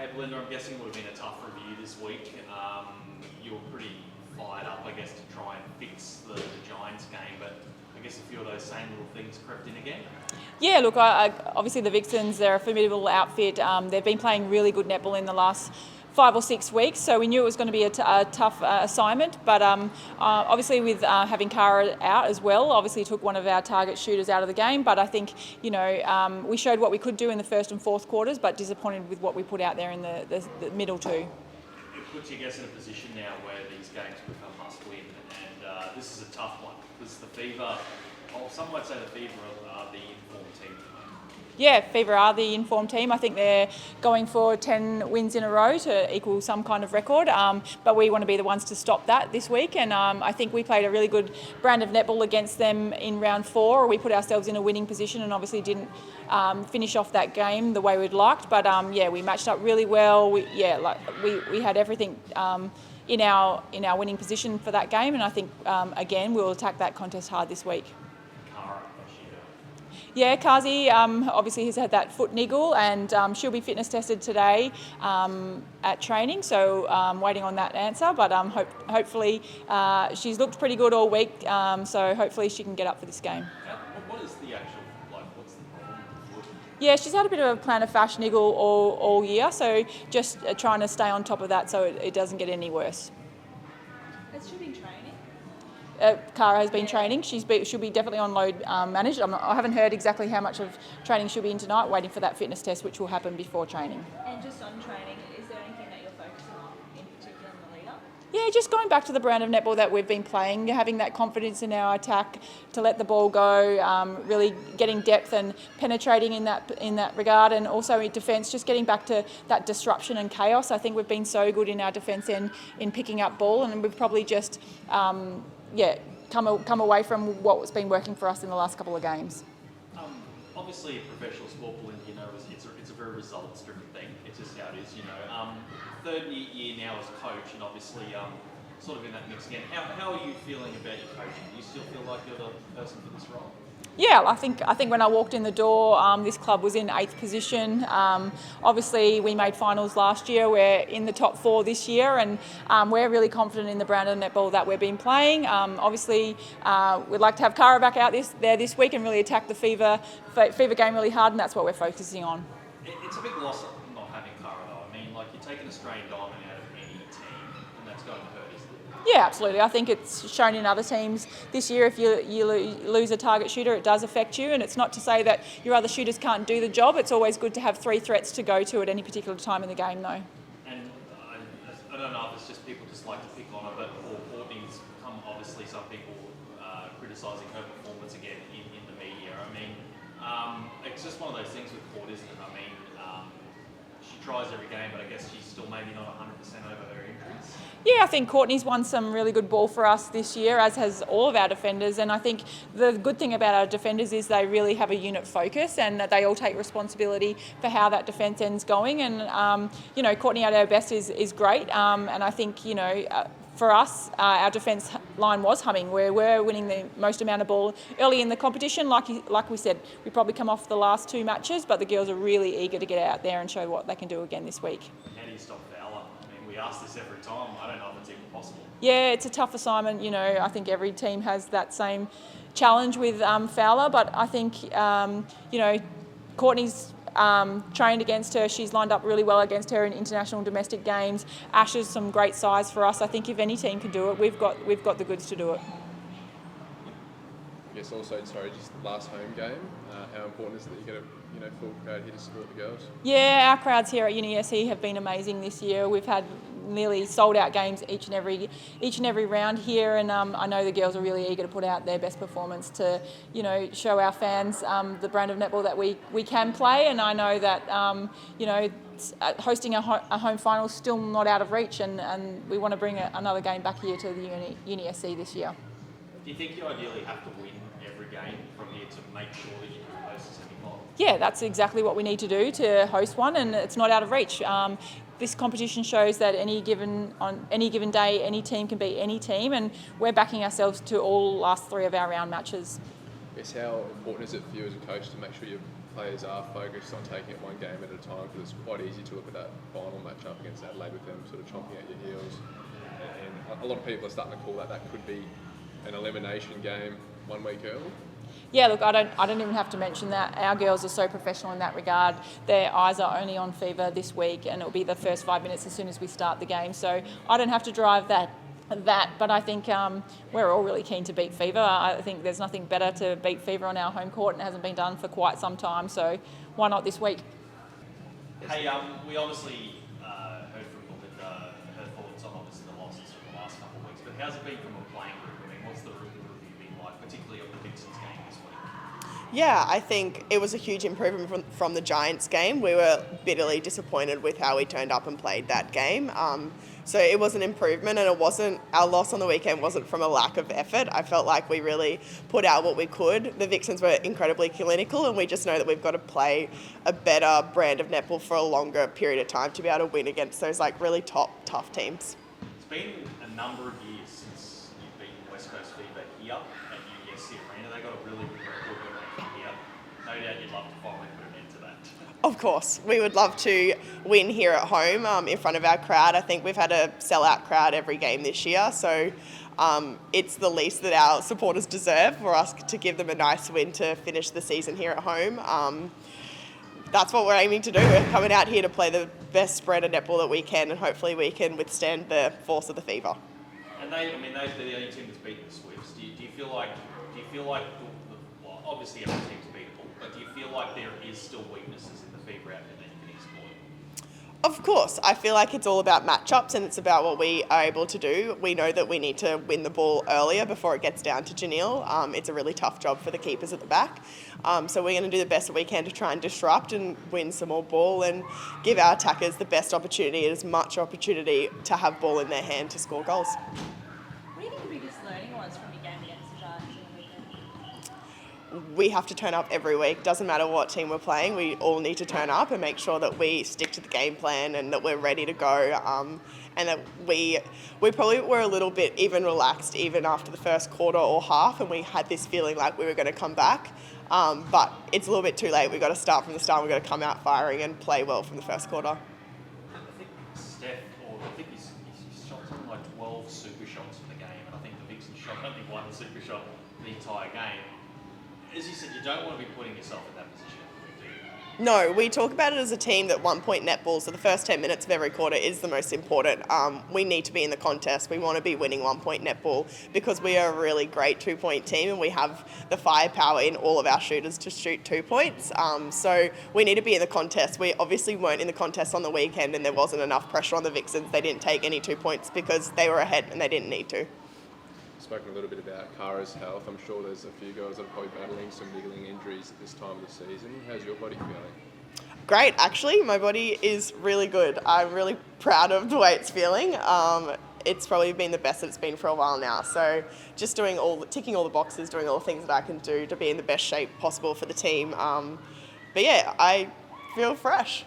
Hey Belinda, I'm guessing it would have been a tough review this week. You were pretty fired up, I guess, to try and fix the Giants game, but I guess a few of those same little things crept in again. Yeah, look, obviously the Vixens, they're a formidable outfit. They've been playing really good netball in the last 5 or 6 weeks, so we knew it was going to be a tough assignment, but obviously with having Cara out as well, obviously took one of our target shooters out of the game, but I think, we showed what we could do in the first and fourth quarters, but disappointed with what we put out there in the middle two. It puts you guys in a position now where these games become must-win, and this is a tough one, because the Fever, some might say the Fever are the informed team. Yeah, Fever are the informed team. I think they're going for 10 wins in a row to equal some kind of record, but we want to be the ones to stop that this week, and I think we played a really good brand of netball against them in round 4. We put ourselves in a winning position and obviously didn't finish off that game the way we'd liked, but we matched up really well. We had everything in our winning position for that game, and I think again we'll attack that contest hard this week. Yeah, Kazi obviously has had that foot niggle, and she'll be fitness tested today at training, so waiting on that answer, but hopefully she's looked pretty good all week, so hopefully she can get up for this game. What is the actual, what's the problem? Yeah, she's had a bit of a plantar fascia niggle all year, so just trying to stay on top of that so it doesn't get any worse. Has she been training? Cara has been training. She'll be definitely on load managed. I haven't heard exactly how much of training she'll be in tonight, waiting for that fitness test, which will happen before training. And just on training, is there anything that you're focusing on in particular in the lead-up? Yeah, just going back to the brand of netball that we've been playing, having that confidence in our attack to let the ball go, really getting depth and penetrating in that regard, and also in defence, just getting back to that disruption and chaos. I think we've been so good in our defence end in picking up ball, and we've probably just come away from what's been working for us in the last couple of games. Obviously, professional sport, Belinda, it's a very results-driven thing. It's just how it is, Third year now as coach, and obviously sort of in that mix again. How are you feeling about your coaching? Do you still feel like you're the person for this role? Yeah, I think when I walked in the door, this club was in 8th position. Obviously, we made finals last year. We're in the top 4 this year, and we're really confident in the brand of netball that we've been playing. Obviously, we'd like to have Cara back out there this week and really attack the Fever game really hard, and that's what we're focusing on. It's a big loss not having Cara, though. I mean, you're taking Australian diamond out of any team, and that's going to hurt, isn't it? Yeah, absolutely. I think it's shown in other teams this year. If you lose a target shooter, it does affect you, and it's not to say that your other shooters can't do the job. It's always good to have 3 threats to go to at any particular time in the game, though. And I don't know if it's just people just like to pick on her, but Courtney's come, obviously some people criticising her performance again in the media. I mean, it's just one of those things with Court, isn't it? I mean, she tries every game, but I guess she's still maybe not 100% over her injuries. Yeah, I think Courtney's won some really good ball for us this year, as has all of our defenders. And I think the good thing about our defenders is they really have a unit focus, and that they all take responsibility for how that defence end's going. And, Courtney at her best is great. And I think, for us, our defence line was humming. We're winning the most amount of ball early in the competition. Like we said, we probably come off the last 2 matches, but the girls are really eager to get out there and show what they can do again this week. How do you stop Fowler? I mean, we ask this every time. I don't know if it's even possible. Yeah, it's a tough assignment. I think every team has that same challenge with Fowler, but I think, Courtney's trained against her. She's lined up really well against her in international and domestic games. Ash is some great size for us. I think if any team can do it, we've got the goods to do it. Yes, also, just last home game. How important is it that you get a full crowd here to support the girls? Yeah, our crowds here at UniSC have been amazing this year. We've had nearly sold out games each and every round here, and I know the girls are really eager to put out their best performance to show our fans the brand of netball that we can play. And I know that hosting a home final is still not out of reach, and we want to bring another game back here to the UniSC this year. Do you think you ideally have to win every game from here to make sure that you can host a semi-final? Yeah, that's exactly what we need to do to host one, and it's not out of reach. This competition shows that on any given day, any team can beat any team, and we're backing ourselves to all last 3 of our round matches. Yes, how important is it for you as a coach to make sure you're players are focused on taking it one game at a time, because it's quite easy to look at that final matchup against Adelaide with them sort of chomping at your heels. And a lot of people are starting to call that could be an elimination game 1 week early. Yeah, look, I don't even have to mention that. Our girls are so professional in that regard. Their eyes are only on fever this week, and it'll be the first 5 minutes as soon as we start the game. So I don't have to drive that. But I think we're all really keen to beat fever. I think there's nothing better to beat fever on our home court, and it hasn't been done for quite some time. So why not this week? Hey, we obviously heard from Belinda her thoughts on obviously the losses from the last couple of weeks. But how's it been from a playing group? I mean, what's the review been like, particularly of the Vixens game this week? Yeah, I think it was a huge improvement from the Giants game. We were bitterly disappointed with how we turned up and played that game. So it was an improvement, and our loss on the weekend wasn't from a lack of effort. I felt like we really put out what we could. The Vixens were incredibly clinical, and we just know that we've got to play a better brand of netball for a longer period of time to be able to win against those really tough teams. It's been a number of years since you've beaten West Coast Fever here at UESC Arena. They got a really good record here. No doubt you'd love to finally put an end to that. Of course, we would love to win here at home in front of our crowd. I think we've had a sellout crowd every game this year, so it's the least that our supporters deserve for us to give them a nice win to finish the season here at home. That's what we're aiming to do. We're coming out here to play the best spread of netball that we can, and hopefully we can withstand the force of the fever. And they're the only team that's beaten the Swifts. Do you feel like well, obviously every team's beatable, but do you feel like there is still weaknesses in the fever outfit that you can exploit? Of course, I feel like it's all about matchups, and it's about what we are able to do. We know that we need to win the ball earlier before it gets down to Janelle. It's a really tough job for the keepers at the back. So we're going to do the best that we can to try and disrupt and win some more ball and give our attackers the best opportunity, as much opportunity to have ball in their hand to score goals. What do you think the biggest learning was from your game against the Giants on the weekend? We have to turn up every week. Doesn't matter what team we're playing. We all need to turn up and make sure that we stick to the game plan and that we're ready to go. And that we probably were a little bit even relaxed even after the first quarter or half, and we had this feeling like we were going to come back. But it's a little bit too late. We've got to start from the start. We've got to come out firing and play well from the first quarter. I think he's shot something like 12 super shots for the game, and I think the Vixens shot only one super shot the entire game. As you said, you don't want to be putting yourself in that position, do you? No, we talk about it as a team that 1 point netball, so the first 10 minutes of every quarter is the most important. We need to be in the contest. We want to be winning 1 point netball because we are a really great 2 point team, and we have the firepower in all of our shooters to shoot 2 points. So we need to be in the contest. We obviously weren't in the contest on the weekend, and there wasn't enough pressure on the Vixens. They didn't take any 2 points because they were ahead and they didn't need to. Spoken a little bit about Kara's health. I'm sure there's a few girls that are probably battling some niggling injuries at this time of the season. How's your body feeling? Great, actually. My body is really good. I'm really proud of the way it's feeling. It's probably been the best that it's been for a while now. So just ticking all the boxes, doing all the things that I can do to be in the best shape possible for the team. But yeah, I feel fresh.